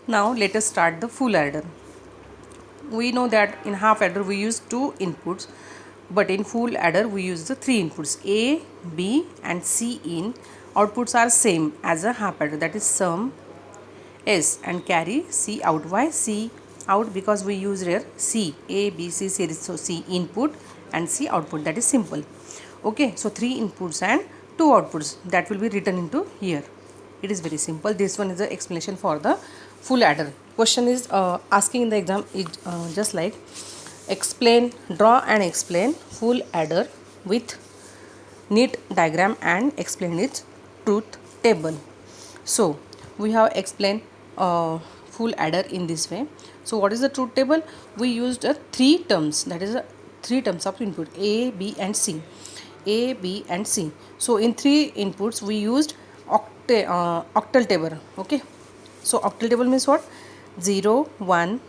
Now let us start the full adder. We know that in half adder we use two inputs, but in full adder we use the three inputs A, B and C in. Outputs are same as a half adder, that is sum S and carry C out. Why C out? Because we use here C, A, B, C series. So C input and C output, that is simple. Okay, so three inputs and two outputs that will be written into here. It is very simple. This one is the explanation for the full adder. Question is asking in the exam is just like explain, draw and explain full adder with neat diagram and explain its truth table. So we have explained full adder in this way. So what is the truth table? We used three terms, that is three terms of input A, B and C. A, B and C. So in three inputs we used octal table. Okay, so octal table means what? 0 1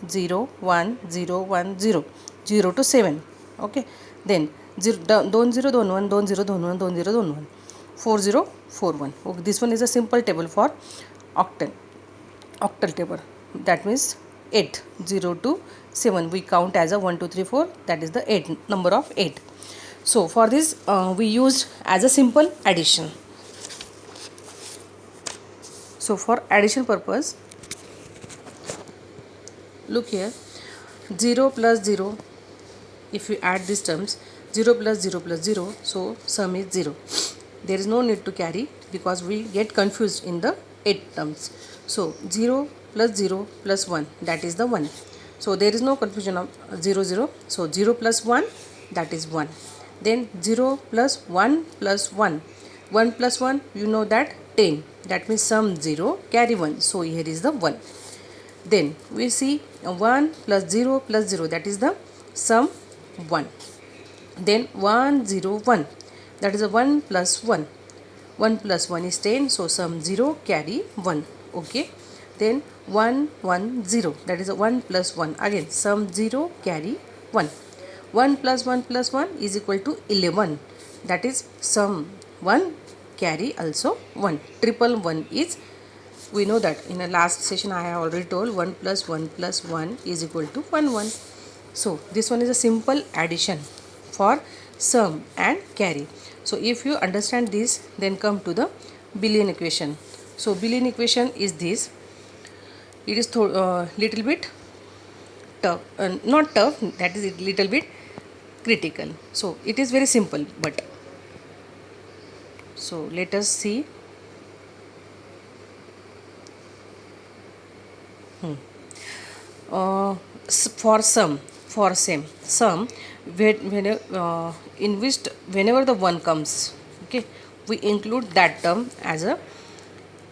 0 1 0 1 0 0 to 7. Okay, then 0 2 0 2 1 2 0 2 1 2 0 2 1 4 0 4 1. Okay, this one is a simple table for octal table. That means 8 0 to 7 we count as a 1 2 3 4, that is the 8 number of 8. So for this we used as a simple addition. So for addition purpose, look here, 0 plus 0, if we add these terms 0 plus 0 plus 0, so sum is 0. There is no need to carry because we get confused in the 8 terms. So 0 plus 0 plus 1, that is the 1. So there is no confusion of 0 0. So 0 plus 1, that is 1. Then 0 plus 1 plus 1, 1 plus 1, you know that 10, that means sum 0 carry 1. So here is the 1. Then we see 1 plus 0 plus 0, that is the sum 1. Then 1 0 1, that is a 1 plus 1. 1 plus 1 is 10, so sum 0 carry 1. Okay, then 1 1 0, that is a 1 plus 1, again sum 0 carry 1. 1 plus 1 plus 1 is equal to 11, that is sum 1 carry also 1. Triple 1 is, we know that in the last session I have already told 1 plus 1 plus 1 is equal to 1 1. So this one is a simple addition for sum and carry. So if you understand this, then come to the Boolean equation. So Boolean equation is this. It is little bit tough, not tough, that is a little bit critical. So it is very simple, but so let us see. For sum, for sum, in which whenever the 1 comes, okay, we include that term as a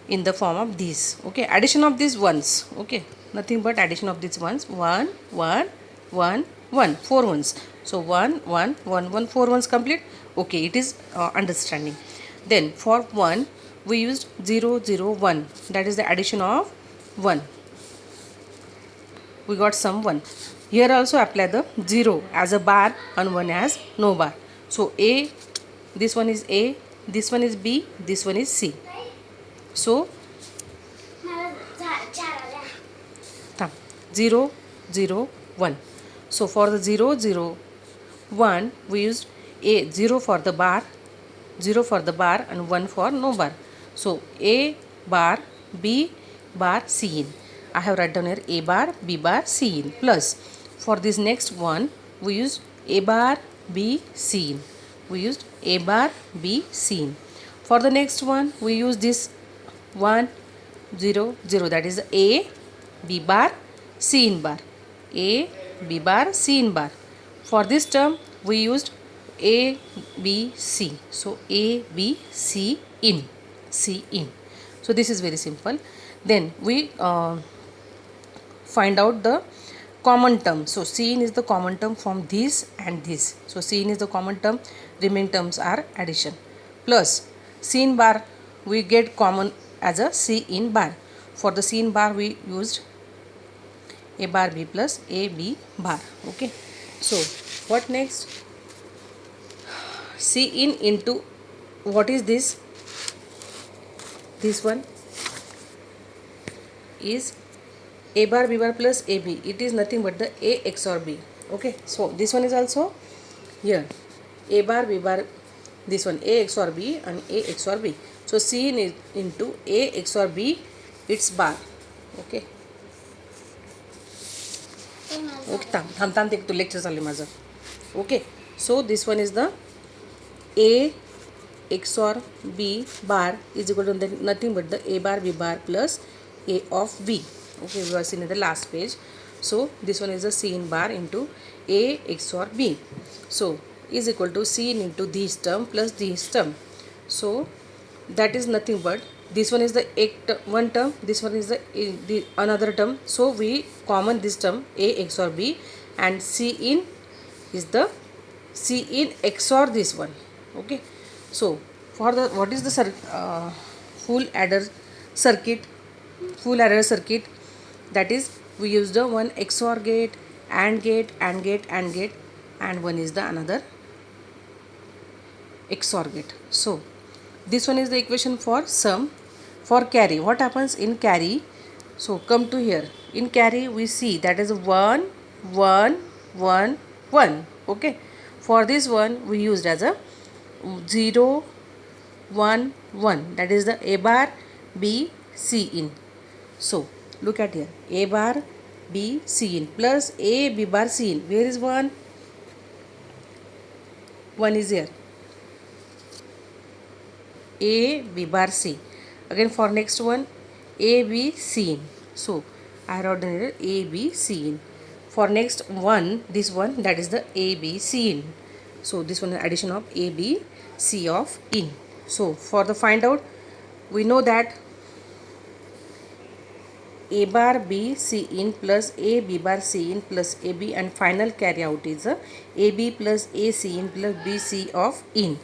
in the form of these. Okay, addition of these ones. Okay, nothing but addition of these ones. 1 1 1 1, 4 ones. So 1 1 1 1, 4 ones complete. Okay, it is understanding. Then for 1 we used 0 0 1, that is the addition of 1. We got sum 1. Here also apply the 0 as a bar and 1 as no bar. So A, this one is A, this one is B, this one is C. So 0 0 1. So for the 0 0 1 we used A, 0 for the bar, 0 for the bar and 1 for no bar. So A bar, B bar, C in. I have written down here A bar, B bar, C in, plus for this next one we used A bar, B, C in. We used A bar, B, C in. For the next one we use this 1 0 0, that is A, B bar, C in bar. A, B bar, C in bar. For this term we used A, B, C. So A, B, C in. C in. So this is very simple. Then we find out the common term. So C in is the common term from this and this. So C in is the common term. Remaining terms are addition. Plus C in bar we get common as a C in bar. For the C in bar we used A bar B plus A B bar. Okay. So what next? C in into, what is this? This one is A bar B bar plus AB, it is nothing but the A XOR B. Okay, so this one is also here A bar B bar, this one A XOR B and A XOR B. So C in into A XOR B, it's bar. Okay. Okay, थांब ते तो lecture चालू माझं. Okay, so this one is the A XOR B bar is equal to nothing but the A bar B bar plus A of B. Okay, we are seen in the last page. So this one is the C in bar into A XOR B. So is equal to C into this term plus this term. So that is nothing but this one is the one term, this one is the another term. So we common this term A XOR B, and C in is the C in XOR this one. Okay, so for the what is the full adder circuit? Full adder circuit, that is we use the one XOR gate, AND gate, AND gate, AND gate, and one is the another XOR gate. So this one is the equation for sum. For carry, what happens in carry? So come to here. In carry we see that is 1 1 1 1. Okay, for this one we used as a 0 1 1, that is the A bar B C in. So look at here, A bar B C in plus A B bar C in. Where is 1? 1 is here, A B bar C. Again for next one, A B C in. So I wrote here A B C in. For next one, this one, that is the A B C in. So this one is addition of A B C of in. So for the find out, we know that A bar B C in plus A B bar C in plus A B, and final carry out is A B plus A C in plus B C of in.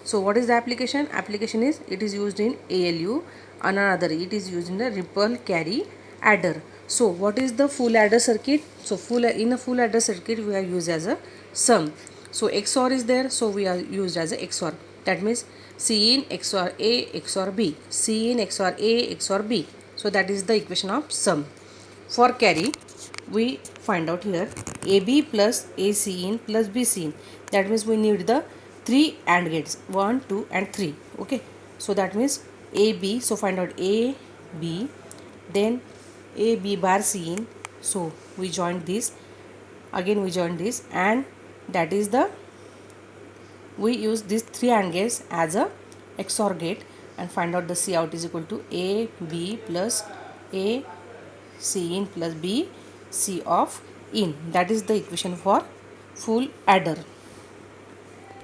So what is the application? Application is it is used in ALU, another it is used in the ripple carry adder. So what is the full adder circuit? So in a full adder circuit we are used as a sum. So XOR is there, so we are used as a XOR. That means C in XOR A XOR B, C in XOR A XOR B. So that is the equation of sum. For carry, we find out here AB plus AC in plus BC in. That means we need the 3 AND gates, 1, 2 and 3. Okay, so that means AB, so find out A, B, then A, B bar C in. So we join this, again we join this, and that is the, we use these 3 AND gates as a XOR gate and find out the C out is equal to A, B plus A, C in plus B, C of in. That is the equation for full adder.